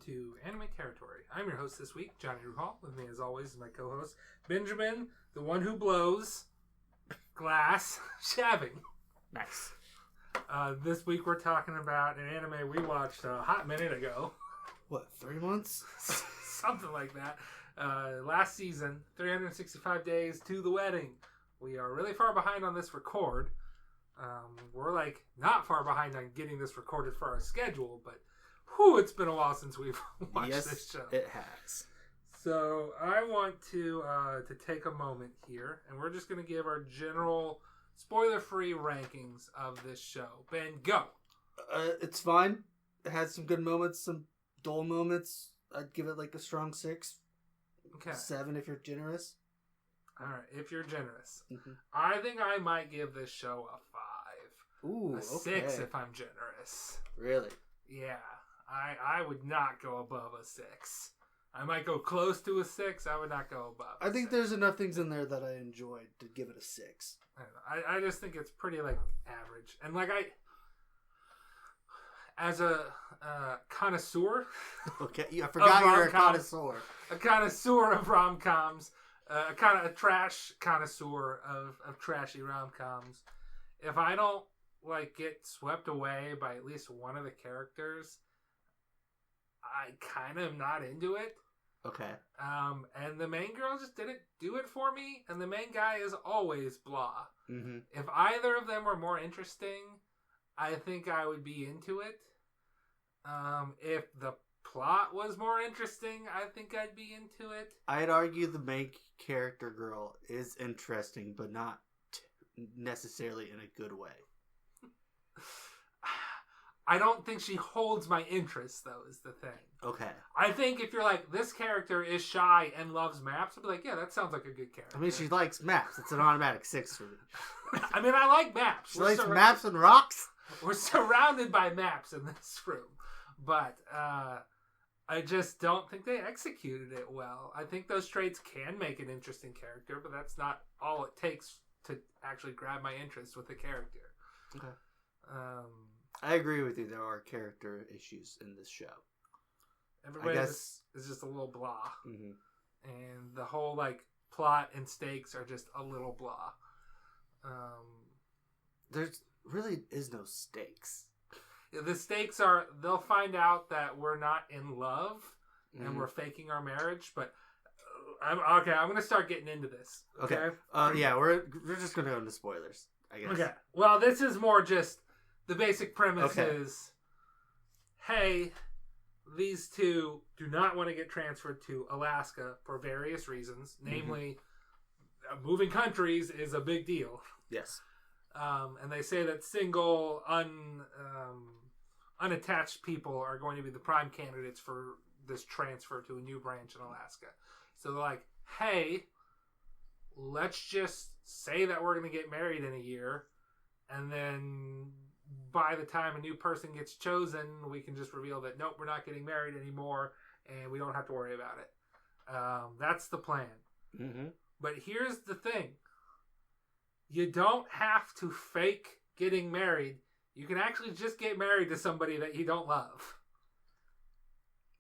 to Anime Territory. I'm your host this week, Jonny Ruhal. With me, as always, is my co-host, Benjamin, the one who blows glass, shaving. Nice. This week we're talking about an anime we watched a hot minute ago. What, 3 months? Something like that. Last season, 365 days to the wedding. We are really far behind on this record. We're like not far behind on getting this recorded for our schedule, but it's been a while since we've watched this show. It has. So I want to take a moment here, and we're just going to give our general spoiler-free rankings of this show. Ben, go. It's fine. It had some good moments, some dull moments. I'd give it like a strong 6. Okay. 7 if you're generous. All right, if you're generous. Mm-hmm. I think I might give this show a 5. Ooh, a 6 if I'm generous. Really? Yeah. I would not go above a 6. I might go close to a 6. I would not go above I think 6. there's enough things in there that I enjoyed to give it a 6. I don't know. I just think it's pretty, like, average. And, like, as a connoisseur... Okay, I forgot you were a connoisseur. A connoisseur of rom-coms. A trash connoisseur of trashy rom-coms. If I don't, like, get swept away by at least one of the characters, I kind of am not into it. Okay. And the main girl just didn't do it for me, and the main guy is always blah. Mm-hmm. If either of them were more interesting, I think I would be into it. If the plot was more interesting, I think I'd be into it. I'd argue the main character girl is interesting, but not necessarily in a good way. I don't think she holds my interest, though, is the thing. Okay. I think if you're like, this character is shy and loves maps, I'd be like, yeah, that sounds like a good character. I mean, she likes maps. It's an automatic 6 for me. I mean, I like maps. She likes maps and rocks? We're surrounded by maps in this room. But I just don't think they executed it well. I think those traits can make an interesting character, but that's not all it takes to actually grab my interest with the character. Okay. I agree with you. There are character issues in this show. Everybody is just a little blah. Mm-hmm. And the whole, like, plot and stakes are just a little blah. There really is no stakes. The stakes are, they'll find out that we're not in love and we're faking our marriage, but I'm going to start getting into this. Okay? Yeah, we're just going to go into spoilers, I guess. Okay. Well, this is more just, the basic premise is, hey, these two do not want to get transferred to Alaska for various reasons. Namely, moving countries is a big deal. Yes. And they say that single, unattached people are going to be the prime candidates for this transfer to a new branch in Alaska. So they're like, hey, let's just say that we're going to get married in a year, and then by the time a new person gets chosen, we can just reveal that, nope, we're not getting married anymore, and we don't have to worry about it. That's the plan. Mm-hmm. But here's the thing. You don't have to fake getting married. You can actually just get married to somebody that you don't love.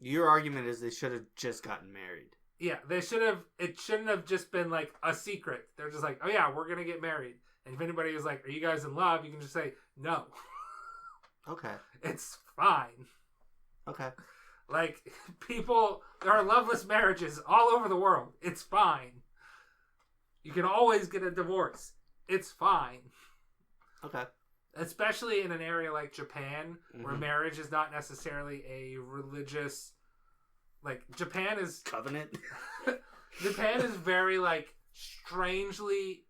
Your argument is they should have just gotten married. Yeah, they should have. It shouldn't have just been like a secret. They're just like, oh yeah, we're going to get married. And if anybody is like, are you guys in love? You can just say, no. Okay. It's fine. Okay. Like, people, there are loveless marriages all over the world. It's fine. You can always get a divorce. It's fine. Okay. Especially in an area like Japan, where marriage is not necessarily a religious, like, Japan is... Covenant? Japan is very, like, strangely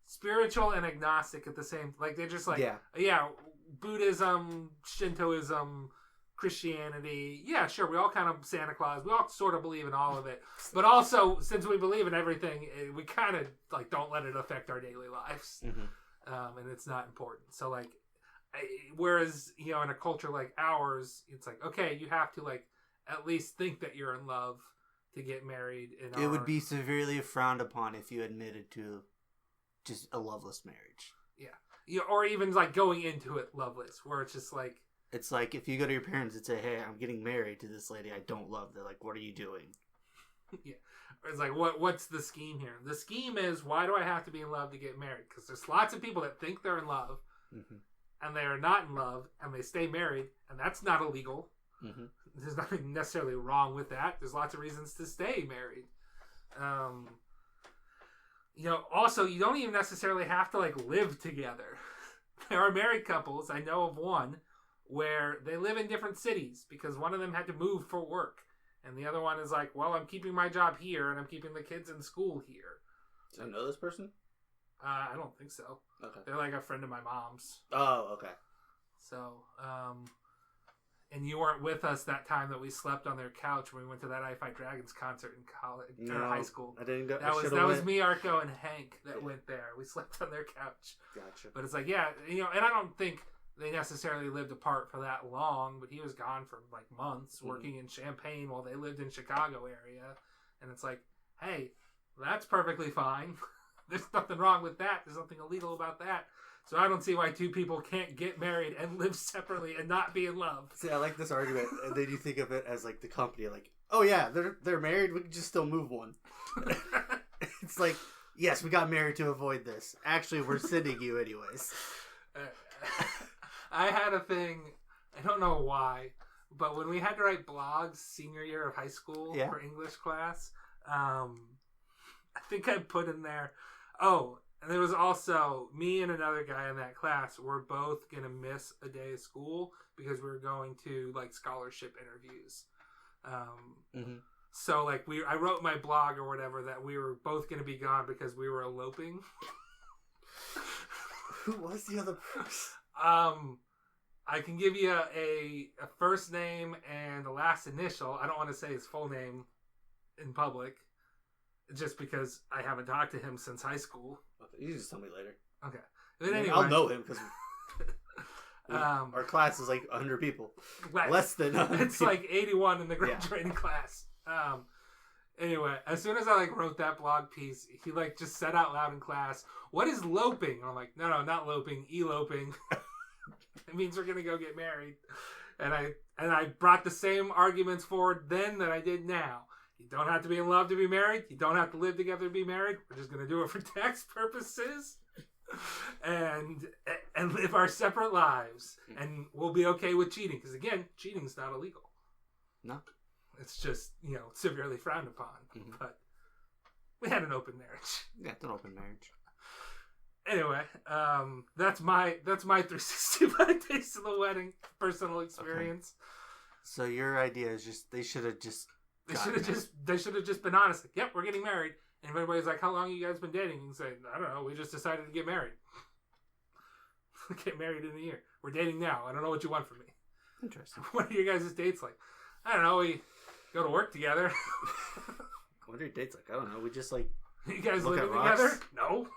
spiritual and agnostic at the same... Like, they're just like, yeah, Buddhism, Shintoism, Christianity. Yeah, sure, we all kind of Santa Claus. We all sort of believe in all of it. But also, since we believe in everything, we kind of, like, don't let it affect our daily lives. And it's not important. So, like, whereas, you know, in a culture like ours, it's like, okay, you have to, like, at least think that you're in love to get married. It would be severely frowned upon if you admitted to just a loveless marriage. Yeah. Or even, like, going into it loveless, where it's just like, It's like if you go to your parents and say, "Hey, I'm getting married to this lady I don't love," they're like, "What are you doing?" Yeah. It's like, what's the scheme here? The scheme is, why do I have to be in love to get married? Because there's lots of people that think they're in love, and they are not in love, and they stay married, and that's not illegal. There's nothing necessarily wrong with that. There's lots of reasons to stay married. Also, you don't even necessarily have to, like, live together. There are married couples, I know of one, where they live in different cities because one of them had to move for work. And the other one is like, well, I'm keeping my job here and I'm keeping the kids in school here. Do I know this person? I don't think so. Okay. They're like a friend of my mom's. Oh, okay. So, and you weren't with us that time that we slept on their couch when we went to that I Fight Dragons concert in college or high school. I didn't go. That was me, Arco, and Hank that went there. We slept on their couch. Gotcha. But it's like, yeah, and I don't think they necessarily lived apart for that long, but he was gone for like months working in Champaign while they lived in Chicago area. And it's like, hey, that's perfectly fine. There's nothing wrong with that. There's nothing illegal about that. So I don't see why two people can't get married and live separately and not be in love. See, I like this argument. And then you think of it as like the company, like, oh yeah, they're married. We can just still move one. It's like, yes, we got married to avoid this. Actually, we're sending you anyways. I had a thing, I don't know why, but when we had to write blogs senior year of high school for English class, I think I put in there, and there was also me and another guy in that class were both going to miss a day of school because we were going to like scholarship interviews. So like I wrote my blog or whatever that we were both going to be gone because we were eloping. Who was the other person? I can give you a first name and a last initial. I don't want to say his full name in public, just because I haven't talked to him since high school. Okay, you just tell me later. Okay. But anyway, I'll know him because our class is like 100 people. Less than 100 It's like 81 in the graduating class. Anyway, as soon as I like wrote that blog piece, he like just said out loud in class, "What is loping?" I'm like, no, not loping, eloping. It means we're gonna go get married. And I brought the same arguments forward then that I did now. You don't have to be in love to be married. You don't have to live together to be married. We're just gonna do it for tax purposes, and live our separate lives. And we'll be okay with cheating because again, cheating's not illegal. No. It's just, severely frowned upon. But we had an open marriage. Yeah, it's an open marriage. Anyway, that's my 365 days to the wedding personal experience. Okay. So your idea is just they should have just been honest. Like, yep, we're getting married. And if anybody's like, how long have you guys been dating? And say, I don't know, we just decided to get married. Get married in a year. We're dating now. I don't know what you want from me. Interesting. What are your guys' dates like? I don't know, we go to work together. What are your dates like? I don't know. We just like you guys living together? No.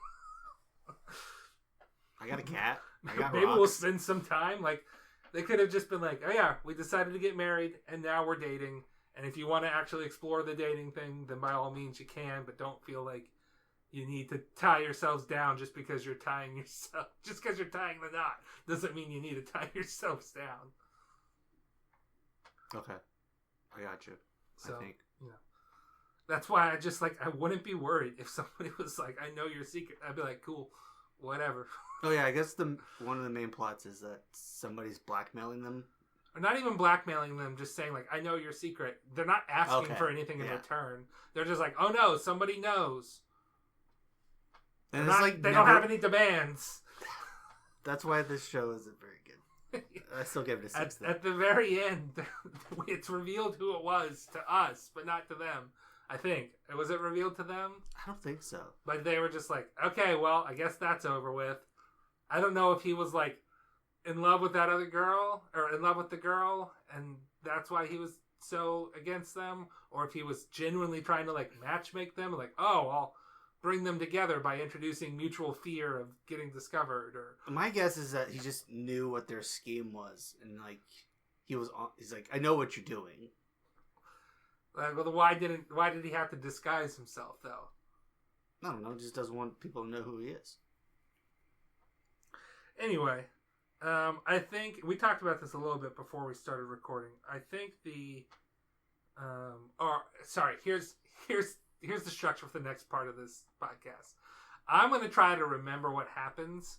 I got a cat. Maybe we'll spend some time. Like they could have just been like, oh yeah, we decided to get married and now we're dating. And if you want to actually explore the dating thing, then by all means you can, but don't feel like you need to tie yourselves down just because you're tying yourself. Just because you're tying the knot doesn't mean you need to tie yourselves down. Okay. I got you. So, I think. That's why I wouldn't be worried if somebody was like, I know your secret. I'd be like, cool, whatever. Oh yeah, I guess one of the main plots is that somebody's blackmailing them. Or not even blackmailing them, just saying like, I know your secret. They're not asking for anything in return. They're just like, oh no, somebody knows. And they don't have any demands. That's why this show isn't very good. I still give it a 6. At the very end, it's revealed who it was to us, but not to them. I think. Was it revealed to them? I don't think so. But they were just like, okay, well, I guess that's over with. I don't know if he was like in love with that other girl or in love with the girl and that's why he was so against them, or if he was genuinely trying to like matchmake them, like, oh, I'll bring them together by introducing mutual fear of getting discovered. Or my guess is that he just knew what their scheme was and like he's like, I know what you're doing. Like, well, why did he have to disguise himself though? I don't know. Just doesn't want people to know who he is. Anyway, I think we talked about this a little bit before we started recording. I think here's the structure for the next part of this podcast. I'm going to try to remember what happens,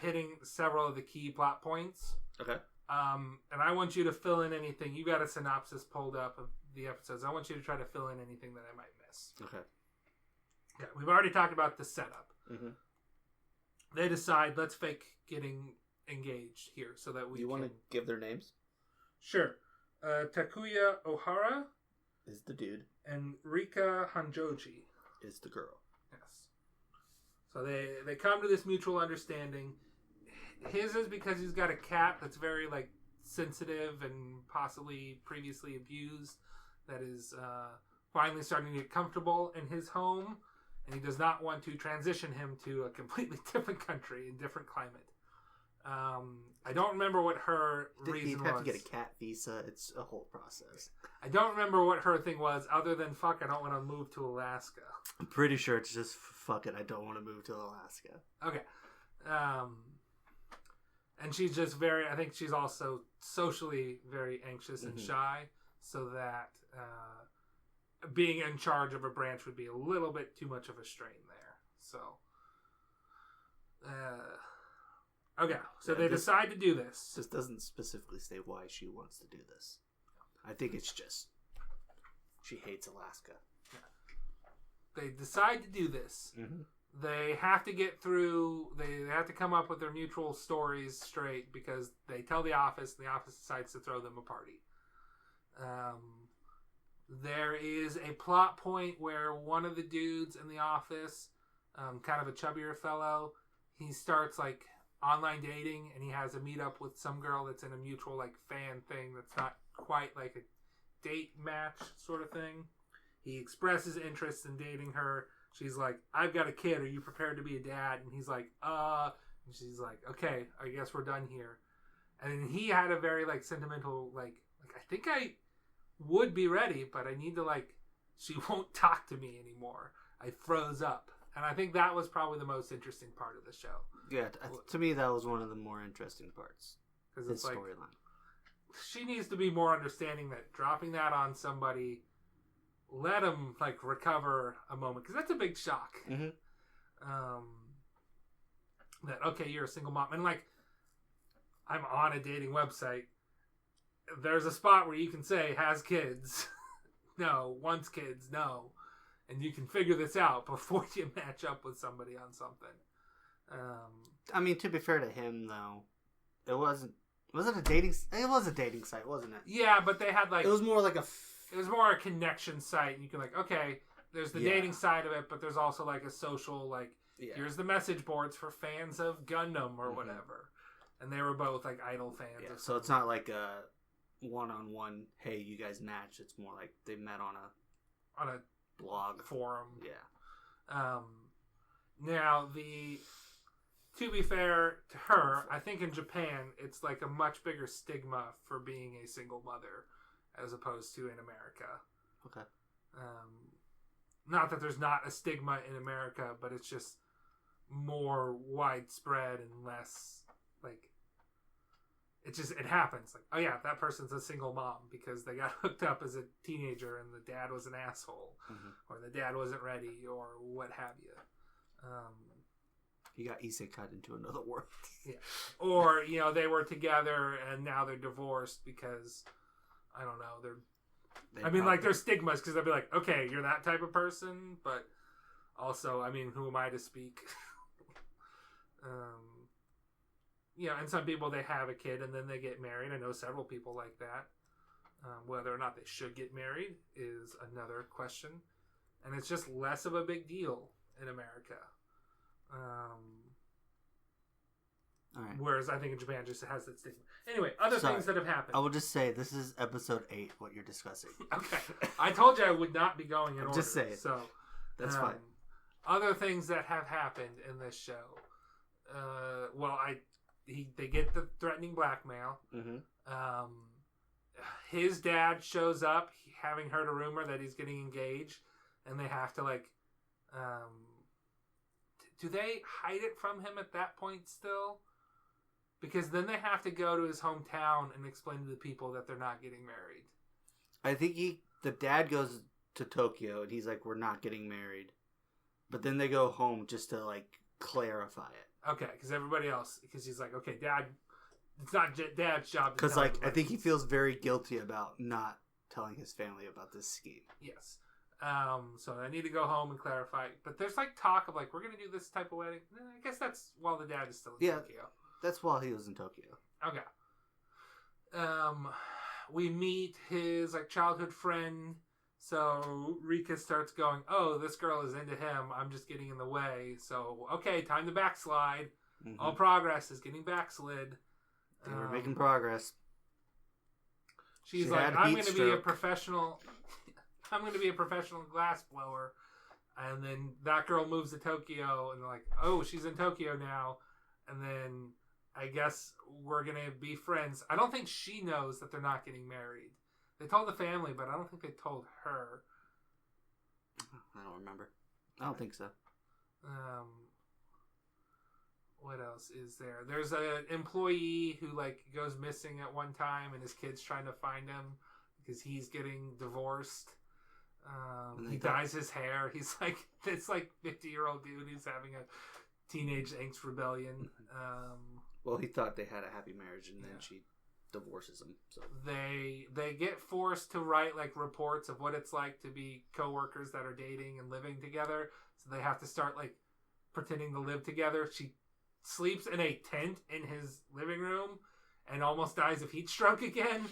hitting several of the key plot points. Okay. And I want you to fill in anything. You got a synopsis pulled up of the episodes. I want you to try to fill in anything that I might miss. Okay. Yeah, we've already talked about the setup. Mm-hmm. They decide, let's fake getting engaged here so that we Do you want to give their names? Sure. Takuya Ohara is the dude. And Rika Hanjoji is the girl. Yes. So they come to this mutual understanding. His is because he's got a cat that's very like sensitive and possibly previously abused, that is finally starting to get comfortable in his home, and he does not want to transition him to a completely different country and different climate. I don't remember what her reason was. He'd have to get a cat visa. It's a whole process. I don't remember what her thing was, other than fuck, I don't want to move to Alaska. I'm pretty sure it's just fuck it, I don't want to move to Alaska. Okay. And she's just I think she's also socially very anxious and shy, so that being in charge of a branch would be a little bit too much of a strain there. So, okay, so they decide to do this. This doesn't specifically say why she wants to do this. I think it's just she hates Alaska. They decide to do this. Mm-hmm. They have to get through. They have to come up with their mutual stories straight because they tell the office, and the office decides to throw them a party. There is a plot point where one of the dudes in the office, kind of a chubbier fellow, he starts like online dating, and he has a meetup with some girl that's in a mutual like fan thing that's not quite like a date match sort of thing. He expresses interest in dating her. She's like, I've got a kid. Are you prepared to be a dad? And he's like, And she's like, okay, I guess we're done here. And he had a very like sentimental, like I think I would be ready, but I need to she won't talk to me anymore. I froze up. And I think that was probably the most interesting part of the show. Yeah, to me that was one of the more interesting parts. Because it's like, storyline. She needs to be more understanding that dropping that on somebody, let him recover a moment, because that's a big shock. Mm-hmm. That okay, you're a single mom, and I'm on a dating website. There's a spot where you can say has kids, no, wants kids, no, and you can figure this out before you match up with somebody on something. I mean, to be fair to him, though, it wasn't. Was it a dating? It was a dating site, wasn't it? Yeah, but they had It was more like a. It was more a connection site, and you can okay, there's the dating side of it, but there's also a social here's the message boards for fans of Gundam or whatever, and they were both idol fans. Yeah, so it's not like a one-on-one. Hey, you guys match. It's more like they met on a blog forum. Yeah. Now to be fair to her, I think in Japan it's a much bigger stigma for being a single mother, as opposed to in America. Okay. Not that there's not a stigma in America, but it's just more widespread and less it happens. Oh yeah, that person's a single mom because they got hooked up as a teenager and the dad was an asshole, or the dad wasn't ready, or what have you. He got isekai into another world. Yeah. Or, they were together and now they're divorced because I don't know. There's stigmas because they'll be okay, you're that type of person, but also, who am I to speak? And some people, they have a kid and then they get married. I know several people like that. Whether or not they should get married is another question. And it's just less of a big deal in America. All right. Whereas I think in Japan just has that stigma. Anyway, things that have happened. I will just say this is episode 8. What you're discussing. Okay, I told you I would not be going in order. Just say it. So that's fine. Other things that have happened in this show. They get the threatening blackmail. Mm-hmm. His dad shows up, having heard a rumor that he's getting engaged, and they have to do they hide it from him at that point still? Because then they have to go to his hometown and explain to the people that they're not getting married. I think the dad goes to Tokyo and he's like, we're not getting married. But then they go home just to like clarify it. Okay, because he's like, okay, Dad, it's not Dad's job. Because like I think he feels very guilty about not telling his family about this scheme. Yes. So I need to go home and clarify. But there's like talk of like, we're going to do this type of wedding. I guess that's while the dad is still in Tokyo. That's while he was in Tokyo. Okay. We meet his like childhood friend. So Rika starts going, oh, this girl is into him. I'm just getting in the way. So, okay, time to backslide. Mm-hmm. All progress is getting backslid. They were making progress. She's like, I'm going to be a professional. I'm going to be a professional glass blower. And then that girl moves to Tokyo. And they're like, oh, she's in Tokyo now. And then I guess we're going to be friends. I don't think she knows that they're not getting married. They told the family, but I don't think they told her. I don't remember. I don't think so. What else is there? There's an employee who like goes missing at one time, and his kid's trying to find him because he's getting divorced. He dyes his hair. He's like this 50-year-old dude who's having a teenage angst rebellion. Well, he thought they had a happy marriage, and then she divorces him. So they get forced to write like reports of what it's like to be coworkers that are dating and living together. So they have to start like pretending to live together. She sleeps in a tent in his living room and almost dies of heat stroke again.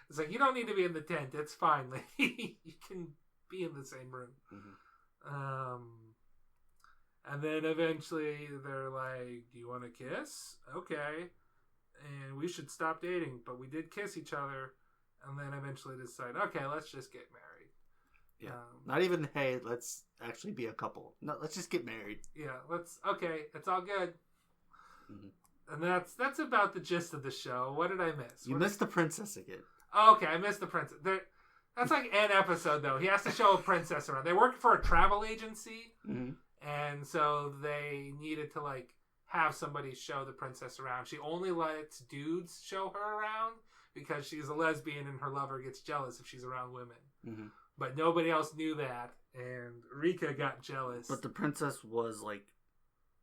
It's like, you don't need to be in the tent. It's fine. Like, you can be in the same room. Mm-hmm. And then eventually they're like, do you want to kiss? Okay. And we should stop dating, but we did kiss each other, and then eventually decide, okay, let's just get married. Yeah, not even, hey, let's actually be a couple. No, let's just get married. Yeah, it's all good. Mm-hmm. And that's about the gist of the show. What did I miss? You missed the princess again. Oh, okay, I missed the princess. That's like an episode, though. He has to show a princess around. They work for a travel agency, mm-hmm. and so they needed to, like, have somebody show the princess around. She only lets dudes show her around because she's a lesbian and her lover gets jealous if she's around women. Mm-hmm. But nobody else knew that, and Rika got jealous. But the princess was like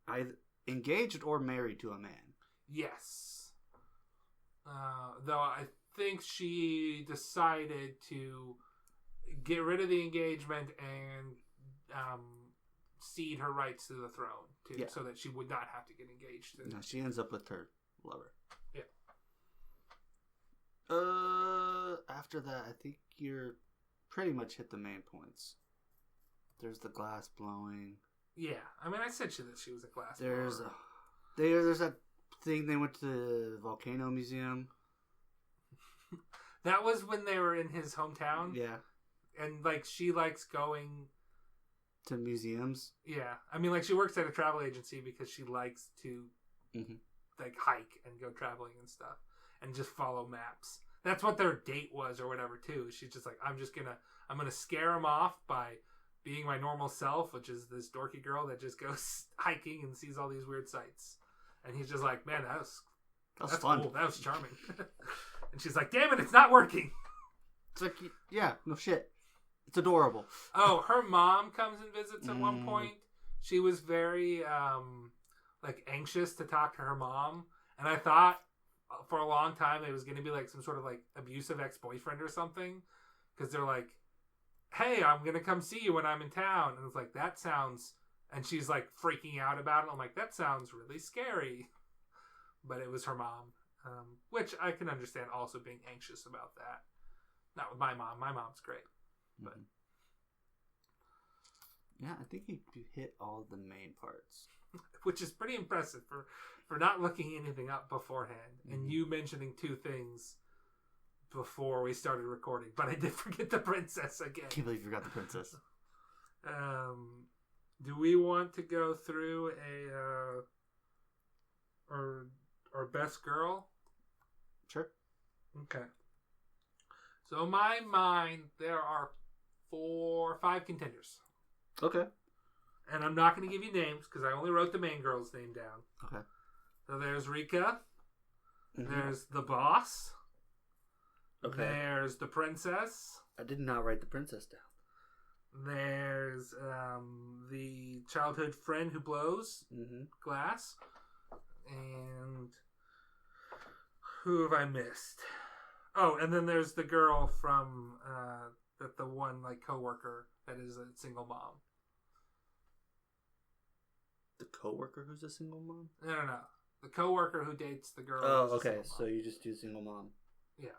either engaged or married to a man. Yes. Though I think she decided to get rid of the engagement and cede her rights to the throne so that she would not have to get engaged. No, she ends up with her lover. Yeah. After that, I think you're pretty much hit the main points. There's the glass blowing. Yeah, I mean, I said that she was a glass blower. There's that thing they went to the volcano museum. That was when they were in his hometown. Yeah, and like she likes going to museums. Yeah, I mean, like she works at a travel agency because she likes to like hike and go traveling and stuff, and just follow maps. That's what their date was or whatever too. She's just like, I'm gonna scare him off by being my normal self, which is this dorky girl that just goes hiking and sees all these weird sights. And he's just like, man, that's fun. Cool. That was charming. And she's like, damn it, it's not working. It's like, yeah, no shit. It's adorable. Oh, her mom comes and visits at one point. She was very like anxious to talk to her mom, and I thought for a long time it was going to be like some sort of like abusive ex-boyfriend or something, because they're like, hey, I'm going to come see you when I'm in town, and it's like, that sounds, and she's like freaking out about it. I'm like, that sounds really scary. But it was her mom, which I can understand also being anxious about that. Not with my mom. My mom's great. But yeah, I think you hit all the main parts. Which is pretty impressive for not looking anything up beforehand. And you mentioning two things before we started recording. But I did forget the princess again. I can't believe you forgot the princess. Do we want to go through our best girl? Sure. Okay. So in my mind, there are 5 contenders. Okay. And I'm not going to give you names because I only wrote the main girl's name down. Okay. So there's Rika. Mm-hmm. There's the boss. Okay. There's the princess. I did not write the princess down. There's the childhood friend who blows glass. And who have I missed? Oh, and then there's the girl from the one like coworker that is a single mom. The coworker who's a single mom? No. The coworker who dates the girl. Oh, okay. So you just do single mom. Yeah.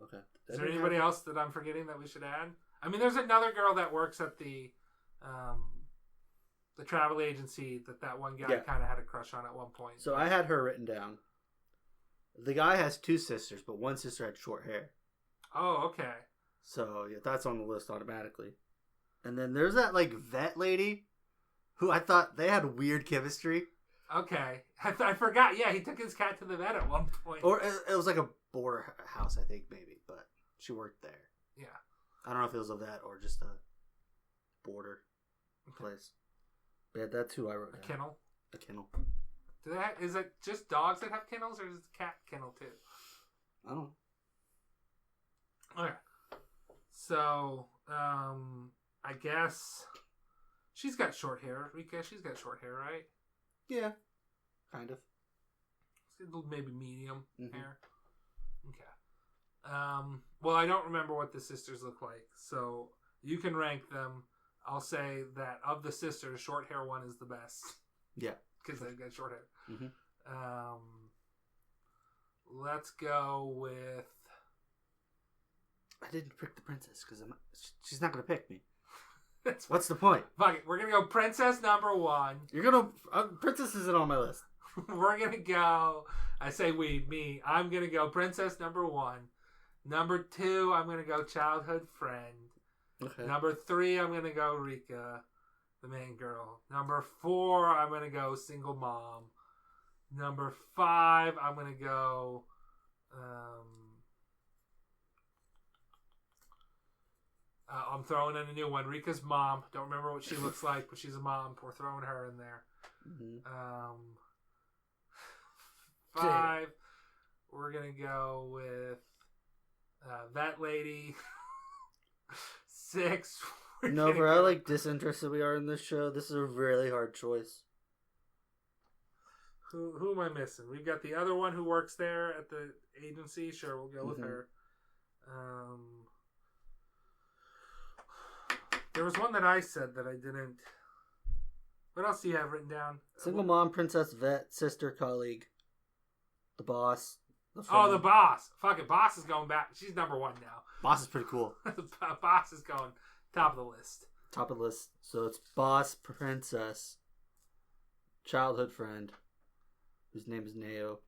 Okay. Is there anybody else that I'm forgetting that we should add? I mean, there's another girl that works at the travel agency that one guy kind of had a crush on at one point. So I had her written down. The guy has 2 sisters, but one sister had short hair. Oh, okay. So yeah, that's on the list automatically. And then there's that like vet lady who I thought they had weird chemistry. Okay. I forgot. Yeah, he took his cat to the vet at one point. Or it was like a border house, I think, maybe. But she worked there. Yeah. I don't know if it was a vet or just a border place. But yeah, that's who I wrote down. A kennel? A kennel. Is it just dogs that have kennels, or is it a cat kennel too? I don't know. Okay. So, I guess she's got short hair. Rika, she's got short hair, right? Yeah. Kind of. Maybe medium hair. Okay. Well, I don't remember what the sisters look like, so you can rank them. I'll say that of the sisters, short hair one is the best. Yeah. Because they've got short hair. Mm-hmm. Let's go with... I didn't pick the princess because she's not going to pick me. What's the point? Fuck it. We're going to go princess number 1. You're going to... princess isn't on my list. We're going to go... I say me. I'm going to go princess number 1. Number 2, I'm going to go childhood friend. Okay. Number 3, I'm going to go Rika, the main girl. Number 4, I'm going to go single mom. Number 5, I'm going to go... I'm throwing in a new one. Rika's mom. Don't remember what she looks like, but she's a mom. We're throwing her in there. Mm-hmm. 5, we're going to go with that lady. 6, for how like disinterested we are in this show, this is a really hard choice. Who am I missing? We've got the other one who works there at the agency. Sure, we'll go with her. There was one that I said that I didn't. What else do you have written down? Single mom, princess, vet, sister, colleague, the boss. The boss. Fuck it, boss is going back. She's number 1 now. Boss is pretty cool. Boss is going top of the list. Top of the list. So it's boss, princess, childhood friend, whose name is Neo.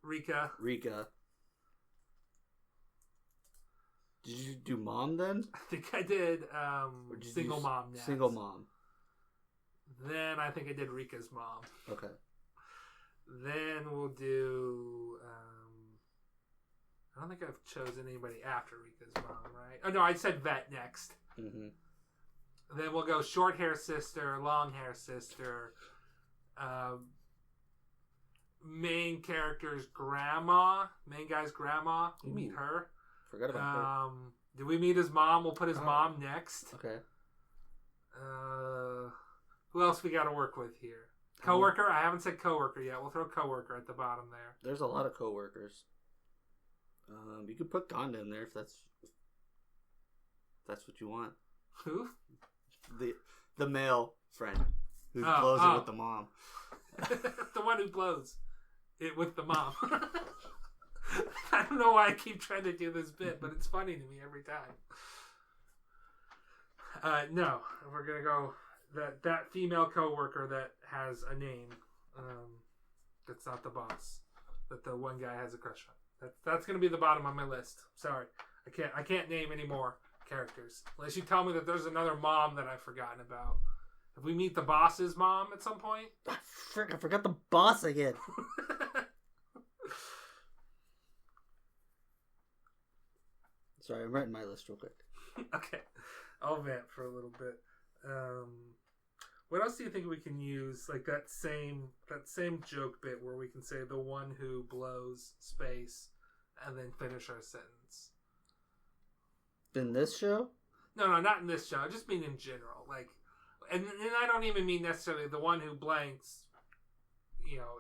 Rika. Did you do mom then? I think I did single mom next. Single mom. Then I think I did Rika's mom. Okay. Then we'll do... I don't think I've chosen anybody after Rika's mom, right? Oh, no, I said vet next. Mm-hmm. Then we'll go short hair sister, long hair sister, main character's grandma, main guy's grandma. We meet her. Forgot about her. Did we meet his mom? We'll put his mom next. Okay. Who else we got to work with here? Coworker? I haven't said coworker yet. We'll throw coworker at the bottom there. There's a lot of coworkers. You could put Gonda in there if that's what you want. Who? The male friend who blows it with the mom. The one who blows it with the mom. I don't know why I keep trying to do this bit, but it's funny to me every time. No, we're gonna go that female coworker that has a name. That's not the boss. That the one guy has a crush on. That's gonna be the bottom on my list. Sorry, I can't name any more characters unless you tell me that there's another mom that I've forgotten about. If we meet the boss's mom at some point, I forgot the boss again. Sorry, I'm writing my list real quick. Okay, I'll vamp for a little bit. What else do you think we can use? Like that same joke bit where we can say the one who blows space and then finish our sentence. In this show? No, not in this show. I just mean in general. Like, and I don't even mean necessarily the one who blanks. You know,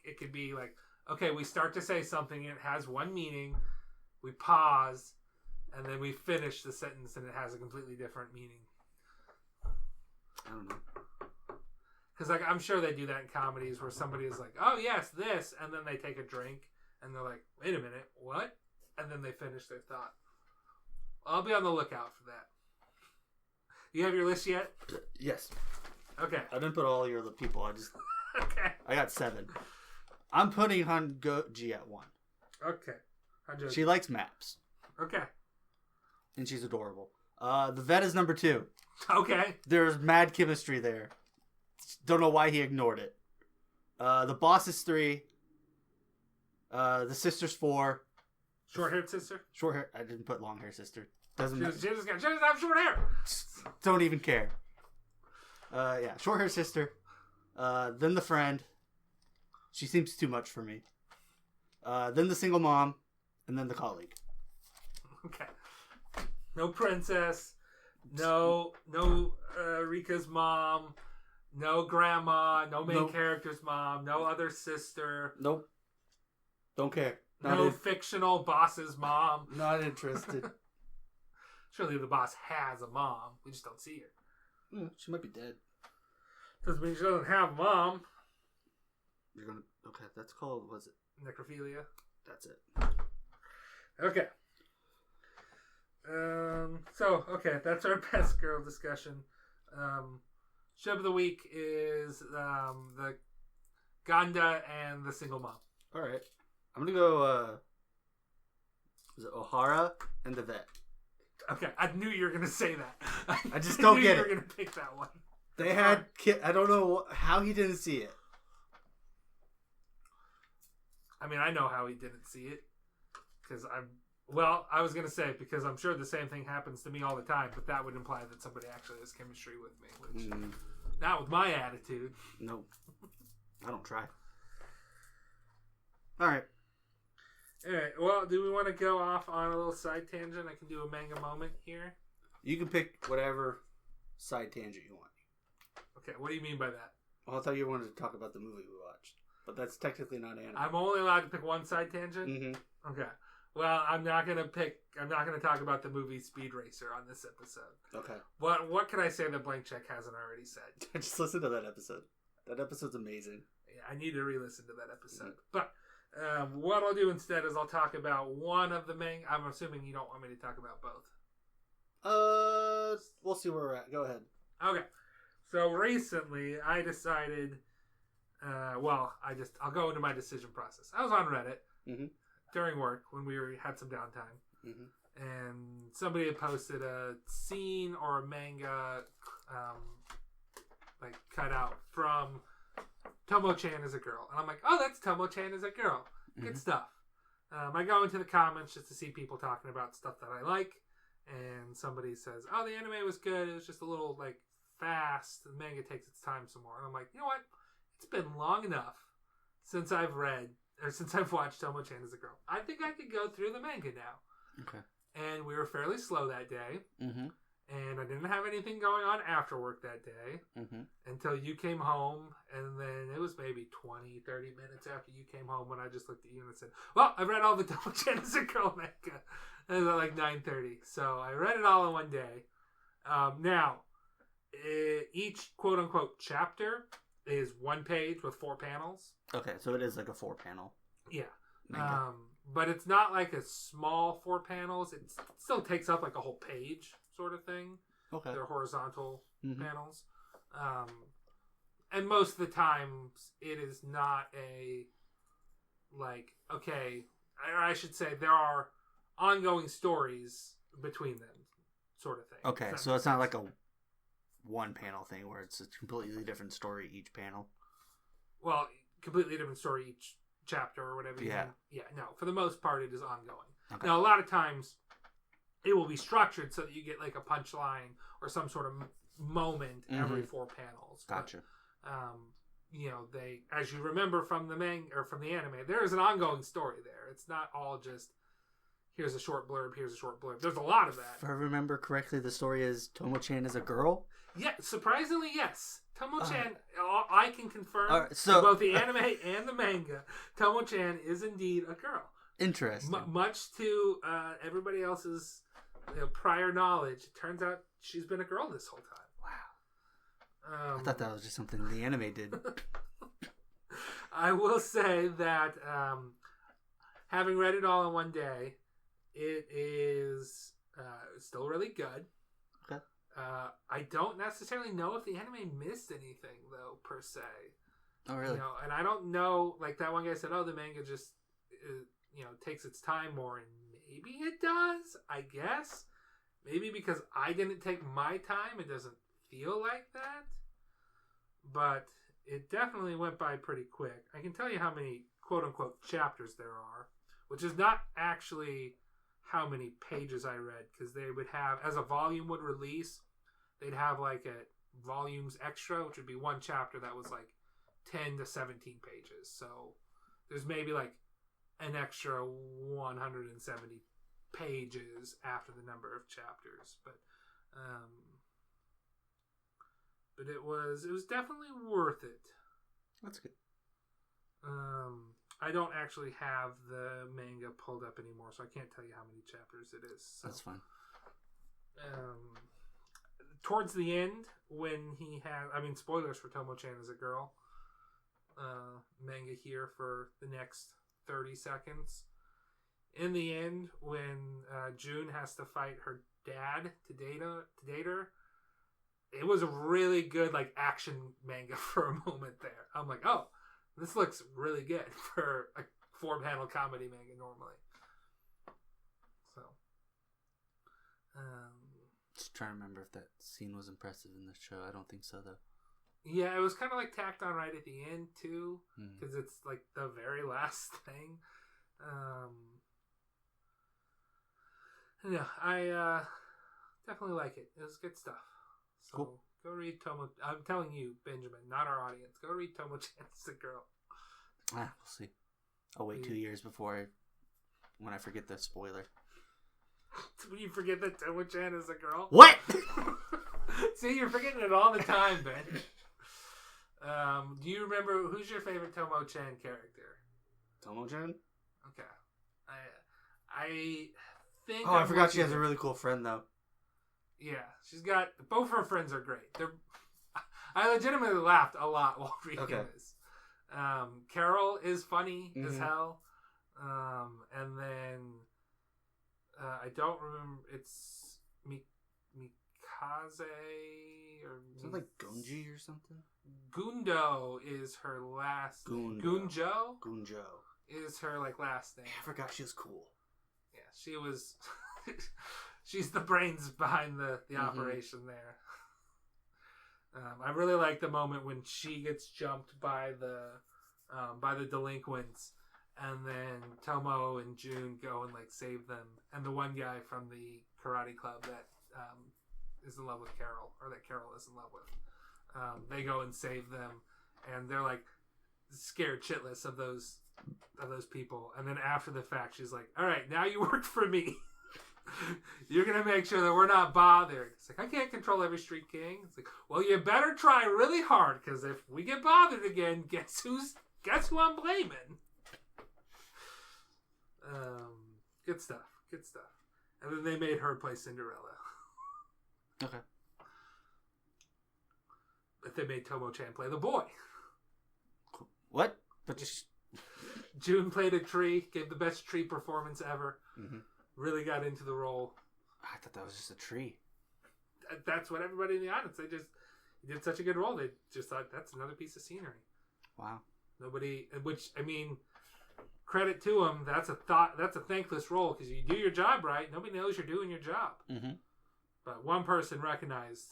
it could be like, okay, we start to say something, it has one meaning, we pause, and then we finish the sentence and it has a completely different meaning. I don't know. Because like I'm sure they do that in comedies where somebody is like, "Oh yes, this," and then they take a drink and they're like, "Wait a minute, what?" And then they finish their thought. I'll be on the lookout for that. You have your list yet? Yes. Okay. I didn't put all the people. Okay. I got 7. I'm putting Hangoji at 1. Okay. She likes maps. Okay. And she's adorable. The vet is number 2. Okay. There's mad chemistry there. Don't know why he ignored it. The boss is 3. The sister's 4. Short-haired sister? Short hair. I didn't put long hair sister. Doesn't matter. She doesn't have short hair. Don't even care. Yeah, short hair sister. Then the friend. She seems too much for me. Then the single mom. And then the colleague. Okay. No princess. No Rika's mom. No grandma. No main character's mom. No other sister. Nope. Don't care. No fictional boss's mom. Not interested. Surely the boss has a mom. We just don't see her. She might be dead. Doesn't mean she doesn't have a mom. You're gonna... Okay, that's called... What's it? Necrophilia. That's it. Okay. Okay, that's our best girl discussion. Ship of the week is the Ganda and the single mom. Alright. I'm gonna go, is it Ohara and the vet? Okay, I knew you were gonna say that. I just don't get it. You were gonna pick that one. They had, I don't know how he didn't see it. I mean, I know how he didn't see it. Because I was going to say, because I'm sure the same thing happens to me all the time, but that would imply that somebody actually has chemistry with me, which, not with my attitude. No. I don't try. Alright. Alright, well, do we want to go off on a little side tangent? I can do a manga moment here. You can pick whatever side tangent you want. Okay, what do you mean by that? Well, I thought you wanted to talk about the movie we watched. But that's technically not anime. I'm only allowed to pick one side tangent? Mm-hmm. Okay. Well, I'm not going to talk about the movie Speed Racer on this episode. Okay. What can I say that Blank Check hasn't already said? Just listen to that episode. That episode's amazing. Yeah, I need to re-listen to that episode. Mm-hmm. But what I'll do instead is I'll talk about one of the main... I'm assuming you don't want me to talk about both. We'll see where we're at. Go ahead. Okay. So recently, I decided... I'll go into my decision process. I was on Reddit during work when we had some downtime. And somebody had posted a scene or a manga cut out from Tomo-chan as a girl. And I'm like, oh, that's Tomo-chan as a girl. Good stuff. I go into the comments just to see people talking about stuff that I like. And somebody says, oh, the anime was good. It was just a little, fast. The manga takes its time some more. And I'm like, you know what? It's been long enough since I've watched Tomo-chan as a girl. I think I could go through the manga now. Okay. And we were fairly slow that day. And I didn't have anything going on after work that day until you came home. And then it was maybe 20, 30 minutes after you came home when I just looked at you and said, well, I've read all the Tomo-chan as a girl manga. And it was at 9:30. So I read it all in one day. Now, each quote-unquote chapter is one page with 4 panels. Okay, so it is like a 4-panel. Yeah. But it's not like a small 4 panels. It still takes up like a whole page sort of thing. Okay. They're horizontal panels. And most of the times it is not I should say there are ongoing stories between them sort of thing. Okay, so it's not like a 1-panel thing where it's a completely different story each panel. Well, completely different story each chapter or whatever. Yeah. Yeah. No, for the most part, it is ongoing. Okay. Now, a lot of times, it will be structured so that you get like a punchline or some sort of moment every 4 panels. Gotcha. But, they, as you remember from the from the anime, there is an ongoing story there. It's not all just here's a short blurb, here's a short blurb. There's a lot of that. If I remember correctly, the story is Tomo-chan is a girl? Yeah, surprisingly, yes. Tomo-chan, I can confirm so both the anime and the manga, Tomo-chan is indeed a girl. Interesting. Much to everybody else's prior knowledge, it turns out she's been a girl this whole time. Wow. I thought that was just something the anime did. I will say that having read it all in one day, it is still really good. Okay. I don't necessarily know if the anime missed anything, though, per se. Oh, really? And I don't know, like that one guy said, the manga just, takes its time more, and maybe it does, I guess. Maybe because I didn't take my time, it doesn't feel like that. But it definitely went by pretty quick. I can tell you how many quote-unquote chapters there are, which is not actually how many pages I read, because they would have, as a volume would release, they'd have like a volumes extra, which would be one chapter that was like 10 to 17 pages. So there's maybe like an extra 170 pages after the number of chapters. But it was definitely worth it. That's good. I don't actually have the manga pulled up anymore, so I can't tell you how many chapters it is. So. That's fine. Towards the end, when he had, spoilers for Tomo-chan as a girl, manga here for the next 30 seconds. In the end, when June has to fight her dad to date her, it was a really good like action manga for a moment there. I'm like, oh, this looks really good for a 4-panel comedy manga normally. So, just trying to remember if that scene was impressive in the show. I don't think so, though. Yeah, it was kind of like tacked on right at the end too, because it's like the very last thing. Yeah, I definitely like it. It was good stuff. So cool. Go read Tomo. I'm telling you, Benjamin, not our audience. Go read Tomo-chan as a girl. We'll see. I'll wait 2 years when I forget the spoiler. When you forget that Tomo-chan is a girl? What? See, you're forgetting it all the time, Ben. Do you remember who's your favorite Tomo-chan character? Tomo-chan? Okay. I think. I forgot she has a really cool friend though. Yeah, she's got both her friends are great. I legitimately laughed a lot while reading this. Carol is funny as hell, and then I don't remember. It's Mikaze or is it like Gunji or something? Gundo is her last. Gunjo is her like last name. I forgot she was cool. Yeah, she was. She's the brains behind the operation there. I really like the moment when she gets jumped by the delinquents, and then Tomo and June go and like save them, and the one guy from the karate club that is in love with Carol, or that Carol is in love with, they go and save them, and they're like scared shitless of those people, and then after the fact, she's like, "All right, now you work for me." You're going to make sure that we're not bothered. It's like, I can't control every Street King. It's like, well, you better try really hard, because if we get bothered again, guess who I'm blaming? Good stuff. And then they made her play Cinderella. Okay. But they made Tomo-chan play the boy. What? But just... June played a tree, gave the best tree performance ever. Mm-hmm. Really got into the role. I thought that was just a tree. That's what everybody in the audience, they did such a good role. They just thought, that's another piece of scenery. Wow. Credit to them. That's a thankless role, because you do your job right. Nobody knows you're doing your job. Mm-hmm. But one person recognized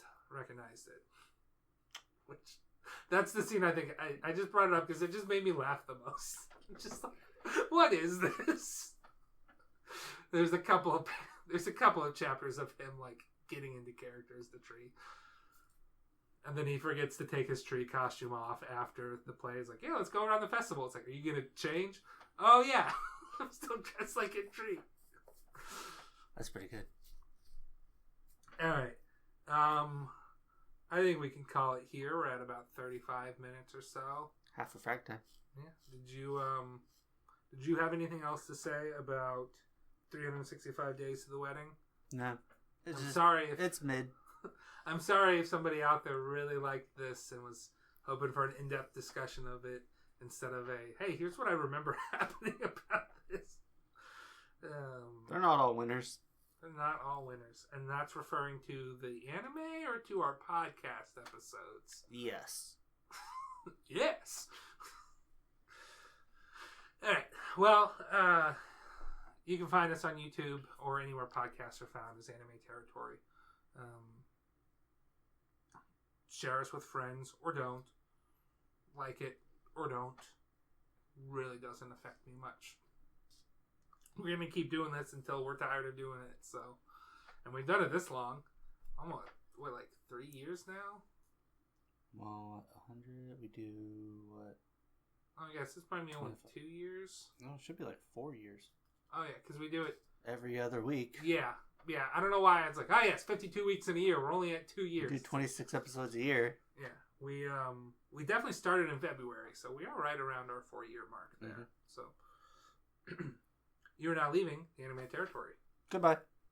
it. That's the scene I think, I just brought it up because it just made me laugh the most. Just like, what is this? There's a couple of chapters of him like getting into character as the tree. And then he forgets to take his tree costume off after the play. He's like, yeah, let's go around the festival. It's like, are you going to change? Oh, yeah. I'm still dressed like a tree. That's pretty good. All right. I think we can call it here. We're at about 35 minutes or so. Half a frag time. Yeah. Did you have anything else to say about 365 Days to the Wedding? No. Sorry if it's mid. I'm sorry if somebody out there really liked this and was hoping for an in-depth discussion of it instead of hey, here's what I remember happening about this. They're not all winners. They're not all winners. And that's referring to the anime or to our podcast episodes? Yes. Yes. All right. Well, you can find us on YouTube or anywhere podcasts are found as Anime Territory. Share us with friends or don't. Like it or don't. Really doesn't affect me much. We're going to keep doing this until we're tired of doing it. So, and we've done it this long. Almost, like 3 years now? Well, 100, we do what? Oh, yes, it's probably only 2 years. No, it should be like 4 years. Oh, yeah, because we do it every other week. Yeah. I don't know why. It's like, oh, yes, 52 weeks in a year. We're only at 2 years. We do 26 episodes a year. Yeah. We definitely started in February, so we are right around our 4-year mark there. Mm-hmm. So, you're now leaving the anime territory. Goodbye.